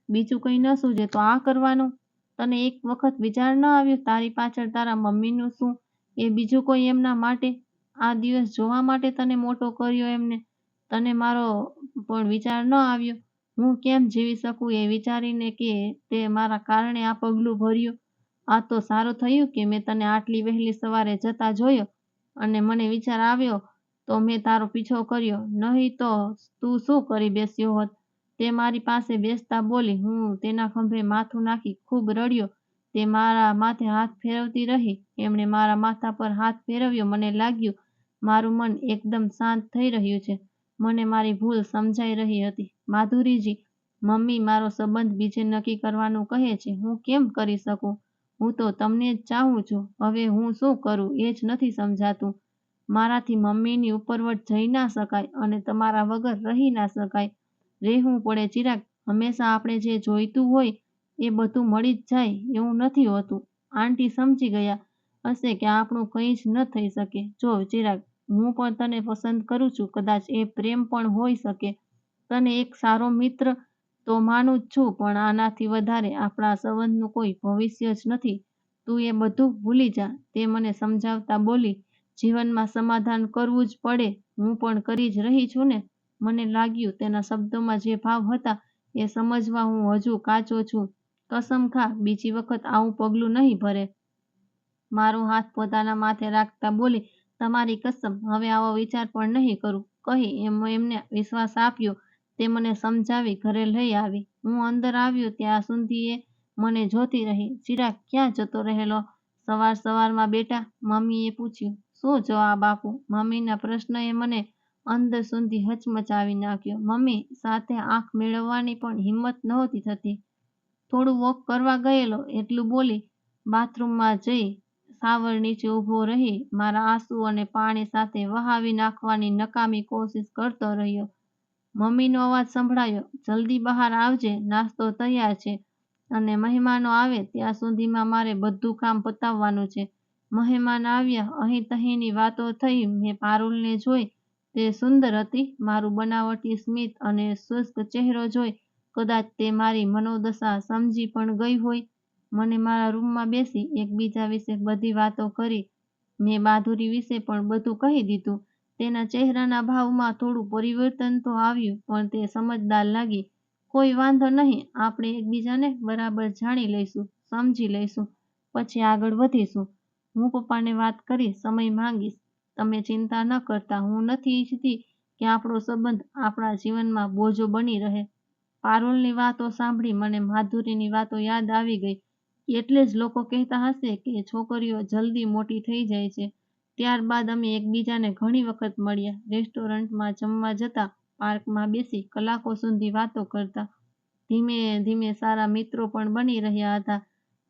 બીજું કંઈ ન સૂઝે તો આ કરવાનું? તને એક વખત વિચાર ન આવ્યો તારી પાછળ તારા મમ્મીનું શું? એ બીજું કોઈ એમના માટે? આ દિવસ જોવા માટે તને મોટો કર્યો એમને. તને મારો પણ વિચાર ન આવ્યો? હું કેમ જીવી શકું એ વિચારીને કે તે મારા કારણે આ પગલું ભર્યું? આ તો સારું થયું કે મેં તને આટલી વહેલી સવારે જતા જોયો અને મને વિચાર આવ્યો તો મેં તારો પીછો કર્યો. નહીં તો તું શું કરી બેસ્યો હોત? તે મારી પાસે બેસતા બોલી. હું તેના ખંભે માથું નાખી ખૂબ રડ્યો. તે મારા માથે હાથ ફેરવતી રહી. એમણે મારા માથા પર હાથ ફેરવ્યો. મને લાગ્યું મારું મન એકદમ શાંત થઈ રહ્યું છે. મને મારી ભૂલ સમજાઈ રહી હતી. માધુરીજી, મમ્મી મારો સંબંધ બીજે નક્કી કરવાનું કહે છે. હું કેમ કરી શકું? હું તો તમને જ ચાહું છું. હવે હું શું કરું એ જ નથી સમજાતું. મારાથી મમ્મીની ઉપરવટ જઈ ના શકાય અને તમારા વગર રહી ના શકાય. રહેવું પડે ચિરાગ. હંમેશા આપણે જે જોઈતું હોય એ બધું મળી જ જાય એવું નથી હોતું. આંટી સમજી ગયા હશે કે આપણું કંઈ જ ન થઈ શકે. જો ચિરાગ, હું પણ તને પસંદ કરું છું. કદાચ એ પ્રેમ પણ હોઈ શકે. તને એક સારો મિત્ર તો માનું જ છું, પણ આનાથી વધારે આપણા સંબંધનું કોઈ ભવિષ્ય જ નથી. તું એ બધું ભૂલી જા. તે મને સમજાવતા બોલી. જીવનમાં સમાધાન કરવું જ પડે. હું પણ કરી જ રહી છું ને. મને લાગ્યું તેના શબ્દોમાં જે ભાવ હતા એ સમજવા હું હજુ કાચો છું. કસમ ખા, બીજી વખત આવું પગલું નહીં ભરે. મારો હાથ પોતાના માથે રાખતા બોલી, તમારી કસમ, હવે આવો વિચાર પણ નહીં કરું, કહી એમને વિશ્વાસ આપ્યો. તે મને સમજાવી ઘરે લઈ આવી. હું અંદર આવ્યો ત્યાં સુધી એ મને જોતી રહી. ચિરાગ ક્યાં જતો રહેલો સવારમાં બેટા? મમ્મીએ પૂછ્યું. શું જવાબ આપું? મમ્મીના પ્રશ્નએ મને અંદર સુધી હચમચાવી નાખ્યો. મમ્મી સાથે આંખ મેળવવાની પણ હિંમત નહોતી થતી. થોડું વોક કરવા ગયેલો એટલું બોલી બાથરૂમમાં જઈ શાવર નીચે ઊભો રહી મારા આંસુ અને પાણી સાથે વહાવી નાખવાની નકામી કોશિશ કરતો રહ્યો. મમ્મીનો અવાજ સંભળાયો. જલ્દી બહાર આવજે, નાસ્તો તૈયાર છે અને મહેમાનો આવે ત્યાં સુધીમાં મારે બધું કામ પતાવવાનું છે. મહેમાન આવ્યા, અહીં તહીંની વાતો થઈ. મેં પારુલને જોઈ. તે સુંદર હતી. મારું બનાવટી સ્મિત અને શુષ્ક ચહેરો જોઈ કદાચ તે મારી મનોદશા સમજી પણ ગઈ હોય. મને મારા રૂમમાં બેસી એકબીજા વિશે બધી વાતો કરી. મેં માધુરી વિશે પણ બધું કહી દીધું. તેના ચહેરાના ભાવમાં થોડું પરિવર્તન તો આવ્યું, પણ તે સમજદાર લાગી. કોઈ વાંધો નહીં, આપણે એકબીજાને બરાબર જાણી લઈશું, સમજી લઈશું, પછી આગળ વધીશું. હું પપ્પાને વાત કરી સમય માંગીશ. તમે ચિંતા ન કરતા. હું નથી ઈચ્છતી કે આપણો સંબંધ આપણા જીવનમાં બોજો બની રહે. પારુલની વાતો સાંભળી મને માધુરીની વાતો યાદ આવી ગઈ. એટલે જ લોકો કહેતા હશે કે છોકરીઓ જલ્દી મોટી થઈ જાય છે. ત્યારબાદ અમે એકબીજાને ઘણી વખત મળ્યા. રેસ્ટોરન્ટમાં જમવા જતા, પાર્કમાં બેસી કલાકો સુધી વાતો કરતા. ધીમે ધીમે સારા મિત્રો પણ બની રહ્યા હતા.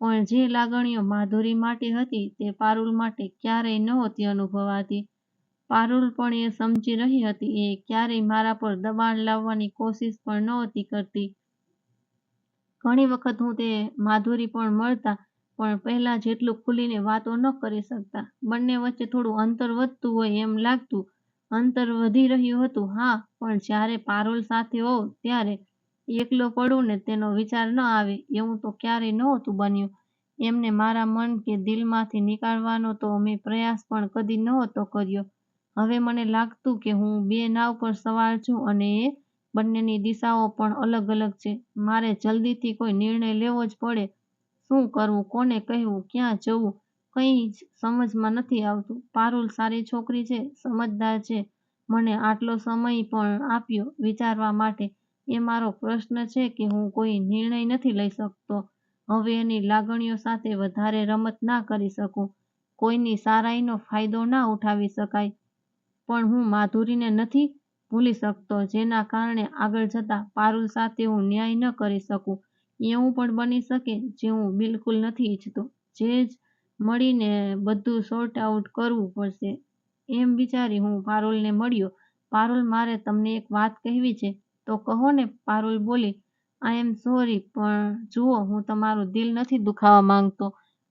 પણ જે લાગણીઓ માધુરી માટે હતી તે પારુલ માટે ક્યારેય નહોતી અનુભવાતી. પારુલ પણ એ સમજી રહી હતી. એ ક્યારેય મારા પર દબાણ લાવવાની કોશિશ પણ નહોતી કરતી. ઘણી વખત હું તે માધુરી પણ મળતા, પણ પહેલા જેટલું ખુલીને વાતો ન કરી શકતા. બંને વચ્ચે થોડું અંતર વધતું હોય એમ લાગતું. અંતર વધી રહ્યું હતું, હા, પણ જ્યારે પારુલ સાથે હોઉં ત્યારે એકલો પડું ને તેનો વિચાર ન આવે એવું તો ક્યારેય નહોતું બન્યું. એમને મારા મન કે દિલમાંથી નીકાળવાનો તો મેં પ્રયાસ પણ કદી નહોતો કર્યો. હવે મને લાગતું કે હું બે નાવ પર સવાર છું અને એ બંનેની દિશાઓ પણ અલગ અલગ છે. મારે જલ્દીથી કોઈ નિર્ણય લેવો જ પડે. શું કરવું, કોને કહેવું, ક્યાં જવું, કંઈ જ સમજમાં નથી આવતું. પારુલ સારી છોકરી છે, સમજદાર છે. મને આટલો સમય પણ આપ્યો વિચારવા માટે. એ મારો પ્રશ્ન છે કે હું કોઈ નિર્ણય નથી લઈ શકતો. હવે એની લાગણીઓ સાથે વધારે રમત ના કરી શકું. કોઈની સારાઈનો ફાયદો ના ઉઠાવી શકાય. પણ હું માધુરીને નથી ભૂલી શકતો, જેના કારણે આગળ જતા પારુલ સાથે હું ન્યાય ન કરી શકું. એવું પણ બની શકે જે હું બિલકુલ નથી ઈચ્છતો. જે જ મળીને બધું સોર્ટ આઉટ કરવું પડશે. એમ વિચારી હું પારુલને મળ્યો. પારુલ, મારે તમને એક વાત કહેવી છે. તો કહો ને, પારુલ બોલી. આઈ એમ સોરી, પણ જુઓ, હું તમારું દિલ નથી દુખાવા માંગતો,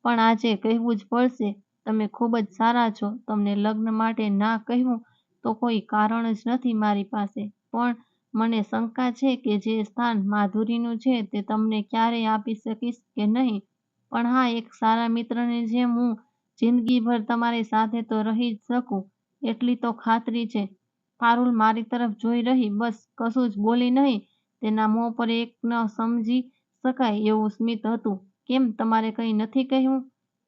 પણ આજે કહેવું જ પડશે. તમે ખૂબ જ સારા છો. તમને લગ્ન માટે ના કહેવું તો કોઈ કારણ જ નથી મારી પાસે. પણ મને શંકા છે કે જે સ્થાન માધુરીનું છે તે તમને ક્યારેય આપી શકીશ કે નહીં. પણ હા, એક સારા મિત્રની જેમ હું જિંદગીભર તમારી સાથે તો રહી જ શકું, એટલી તો ખાતરી છે. પારુલ મારી તરફ જોઈ રહી, બસ, કશું જ બોલી નહીં. તેના મોં પર એક ન સમજી શકાય એવું સ્મિત હતું. કેમ, તમારે કંઈ નથી કહેવું?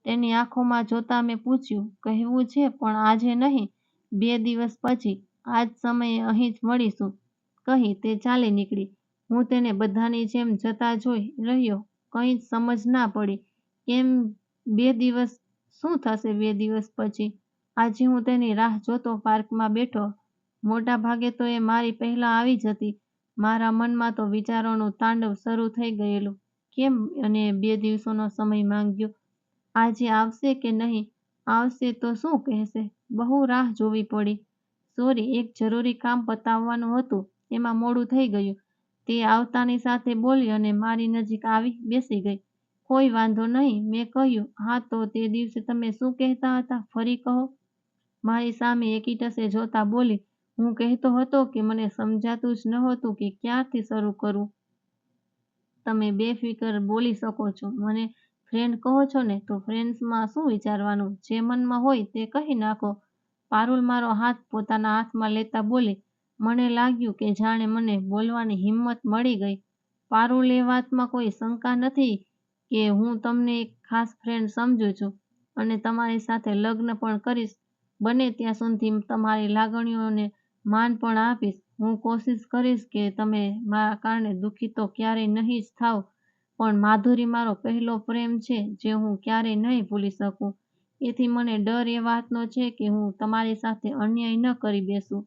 તેની આંખોમાં જોતા મેં પૂછ્યું. કહેવું છે, પણ આજે નહીં, 2 દિવસ પછી. આ જ સમયે અહીં જ મળીશું, કહી તે ચાલી નીકળી. હું તેને બધાની જેમ જતા જોઈ રહ્યો. કંઈ જ સમજ ના પડી. કેમ 2 દિવસ? શું થશે 2 દિવસ પછી? આજે હું તેની રાહ જોતો પાર્કમાં બેઠો. મોટા ભાગે તો એ મારી પહેલાં આવી જતી. મારા મનમાં તો વિચારોનું તાંડવ શરૂ થઈ ગયેલું. કેમ અને 2 દિવસોનો સમય માંગ્યો? આજે આવશે કે નહીં? આવશે તો શું કહેશે? બહુ રાહ જોવી પડી. સોરી, એક જરૂરી કામ પતાવવાનું હતું, એમાં મોડું થઈ ગયું. તે આવતાની સાથે બોલી અને મારી નજીક આવી બેસી ગઈ. કોઈ વાંધો નહીં, મેં કહ્યું. હા, તો તે દિવસે તમે શું કહેતા હતા, ફરી કહો. મારી સામે એકીટસે જોતા બોલી. હું કહેતો હતો કે મને સમજાતું જ નહોતું કે ક્યાંથી શરૂ કરું. તમે બેફિકર બોલી શકો છો. મને ફ્રેન્ડ કહો છો ને, તો ફ્રેન્ડ્સમાં શું વિચારવાનું? જે મનમાં હોય તે કહી નાખો. પારુલ મારો હાથ પોતાના હાથમાં લેતા બોલી. મને લાગ્યું કે જાણે મને બોલવાની હિંમત મળી ગઈ. પારુલ, એ વાતમાં કોઈ શંકા નથી કે હું તમને એક ખાસ ફ્રેન્ડ સમજું છું અને તમારી સાથે લગ્ન પણ કરીશ. બને ત્યાં સુધી તમારી લાગણીઓને માન પણ આપીશ. હું કોશિશ કરીશ કે તમે મારા કારણે દુઃખી તો ક્યારેય નહીં જ થાવ, પણ માધુરી મારો પહેલો પ્રેમ છે જે હું ક્યારેય નહીં ભૂલી શકું. એથી મને ડર એ વાતનો છે કે હું તમારી સાથે અન્યાય ન કરી બેસું.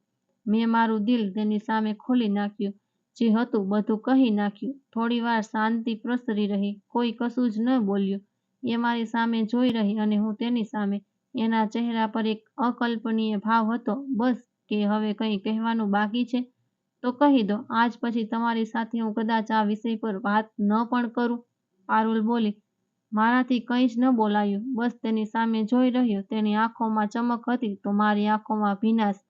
મેં મારું દિલ તેની સામે ખોલી નાખ્યું. જે હતું બધું કહી નાખ્યું. થોડીવાર શાંતિ પ્રસરી રહી. કોઈ કશું જ ન બોલ્યું. એ મારી સામે જોઈ રહી અને હું તેની સામે. એના ચહેરા પર એક અકલ્પનીય ભાવ હતો. બસ, કે હવે કંઈ કહેવાનું બાકી છે તો કહી દો. આજ પછી તમારી સાથે હું કદાચ આ વિષય પર વાત ન પણ કરું. પારુલ બોલી. મારાથી કંઈ જ ન બોલાયું. બસ તેની સામે જોઈ રહ્યો. તેની આંખોમાં ચમક હતી તો મારી આંખોમાં ભીનાશ.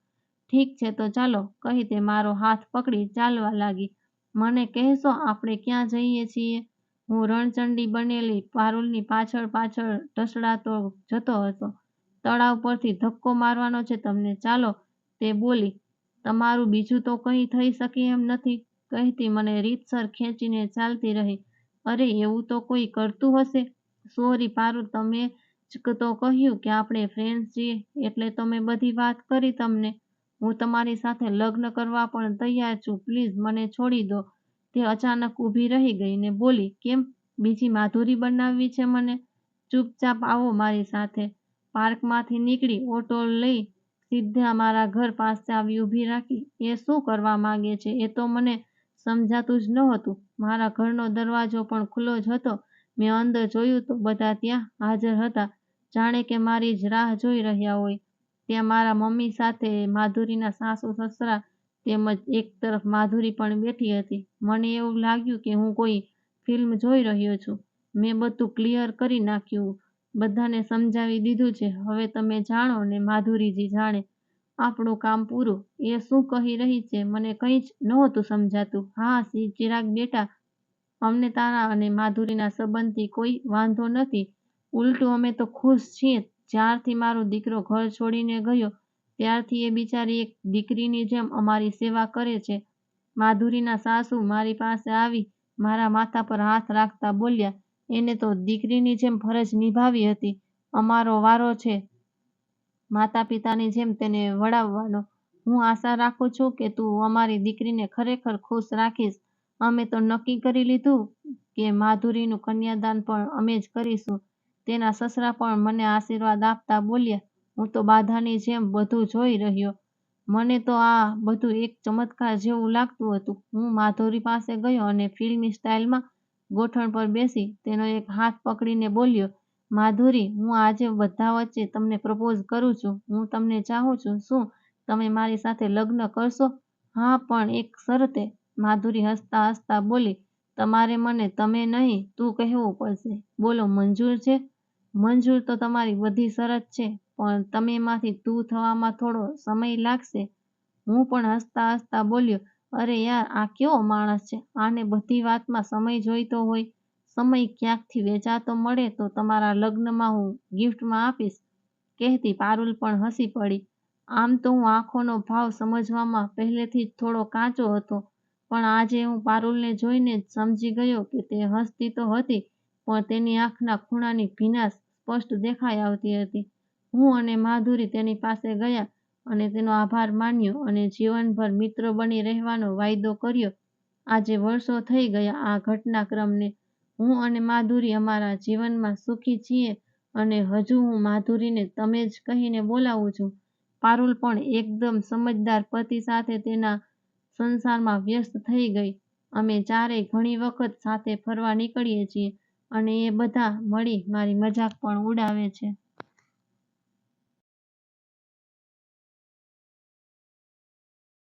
ઠીક છે તો ચાલો, કહી તે મારો હાથ પકડી ચાલવા લાગી. મને કહેશો આપણે ક્યાં જઈએ છીએ? હું રણચંડી બનેલી પારુલની પાછળ પાછળ ઢસડાતો જતો હતો. તળાવ પરથી ધક્કો મારવાનો છે તમને, ચાલો, તે બોલી. તમારું બીજું તો કંઈ થઈ શકે એમ નથી, કહેતી મને રીતસર ખેંચીને ચાલતી રહી. અરે એવું તો કોઈ કરતું હશે. સોરી પારુલ, તમે જ તો કહ્યું કે આપણે ફ્રેન્ડ્સ છીએ, એટલે તો મેં બધી વાત કરી તમને. હું તમારી સાથે લગ્ન કરવા પણ તૈયાર છું. પ્લીઝ મને છોડી દો. તે અચાનક ઊભી રહી ગઈ ને બોલી, કેમ, બીજી માધુરી બનાવવી છે મને? ચૂપચાપ આવો મારી સાથે. પાર્કમાંથી નીકળી ઓટો લઈ સીધા મારા ઘર પાસે આવી ઊભી રાખી. એ શું કરવા માંગે છે એ તો મને સમજાતું જ નહોતું. મારા ઘરનો દરવાજો પણ ખુલ્લો જ હતો. મેં અંદર જોયું તો બધા ત્યાં હાજર હતા, જાણે કે મારી જ રાહ જોઈ રહ્યા હોય. ત્યાં મારા મમ્મી સાથે માધુરીના સાસુ સસરા તેમજ એક તરફ માધુરી પણ બેઠી હતી. મને એવું લાગ્યું કે હું કોઈ ફિલ્મ જોઈ રહ્યો છું. મેં બધું ક્લિયર કરી નાખ્યું, બધાને સમજાવી દીધું છે. હવે તમે જાણો ને માધુરીજી જાણે. આપણું કામ પૂરું. એ શું કહી રહી છે મને કંઈ જ નહોતું સમજાતું. હા ચિરાગ બેટા, અમને તારા અને માધુરીના સંબંધથી કોઈ વાંધો નથી. ઉલટું અમે તો ખુશ છીએ. જ્યારથી મારો દીકરો ઘર છોડીને ગયો ત્યારથી એ બિચારી એક દીકરીની જેમ અમારી સેવા કરે છે. માધુરીના સાસુ મારી પાસે આવી મારા માથા પર હાથ રાખતા બોલ્યા, એને તો દીકરીની જેમ ફરજ નિભાવી હતી. અમારો વારો છે માતા પિતાની જેમ તેને વડાવવાનો. હું આશા રાખું છું કે તું અમારી દીકરીને ખરેખર ખુશ રાખીશ. અમે તો નક્કી કરી લીધું કે માધુરીનું કન્યાદાન પણ અમે જ કરીશું. તેના સસરા પણ મને આશીર્વાદ આપતા બોલ્યા, હું તો બાધાની જેમ બધું જોઈ રહ્યો. મને તો આ બધું એક ચમત્કાર જેવું લાગતું હતું. હું માધુરી પાસે ગયો અને ફિલ્મી સ્ટાઇલમાં ગોઠણ પર બેસી તેનો એક હાથ પકડીને બોલ્યો, માધુરી, હું આજે બધા વચ્ચે તમને પ્રપોઝ કરું છું. હું તમને ચાહું છું. શું તમે મારી સાથે લગ્ન કરશો? હા, પણ એક શરતે. માધુરી હસતા હસતા બોલી, તમારે મને તમે નહીં તું કહેવું પડશે. બોલો, મંજૂર છે? મંજૂર તો તમારી બધી શરત છે, પણ તમે માંથી તું થવામાં થોડો સમય લાગશે. હું પણ હસતા હસતા બોલ્યો, અરે યાર, આ કેવો માણસ છે, આને બધી વાતમાં સમય જોઈતો હોય. સમય ક્યાંકથી વેચાતો મળે તો તમારા લગ્નમાં હું ગિફ્ટમાં આપીશ, કહેતી પારુલ પણ હસી પડી. આમ તો હું આંખોનો ભાવ સમજવામાં પહેલેથી જ થોડો કાચો હતો, પણ આજે હું પારુલને જોઈને જ સમજી ગયો કે તે હસતી તો હતી, પણ તેની આંખના ખૂણાની ભીનાશ સ્પષ્ટ દેખાઈ આવતી હતી. હું અને માધુરી તેની પાસે ગયા અને તેનો આભાર માન્યો અને જીવનભર મિત્રો બની રહેવાનો વાયદો કર્યો. આજે વર્ષો થઈ ગયા આ ઘટનાક્રમને. હું અને માધુરી અમારા જીવનમાં સુખી છીએ અને હજુ હું માધુરીને તમે જ કહીને બોલાવું છું. પારુલ પણ એકદમ સમજદાર પતિ સાથે તેના સંસારમાં વ્યસ્ત થઈ ગઈ. અમે ચારેય ઘણી વખત સાથે ફરવા નીકળીએ છીએ અને એ બધા મળી મારી મજાક પણ ઉડાવે છે.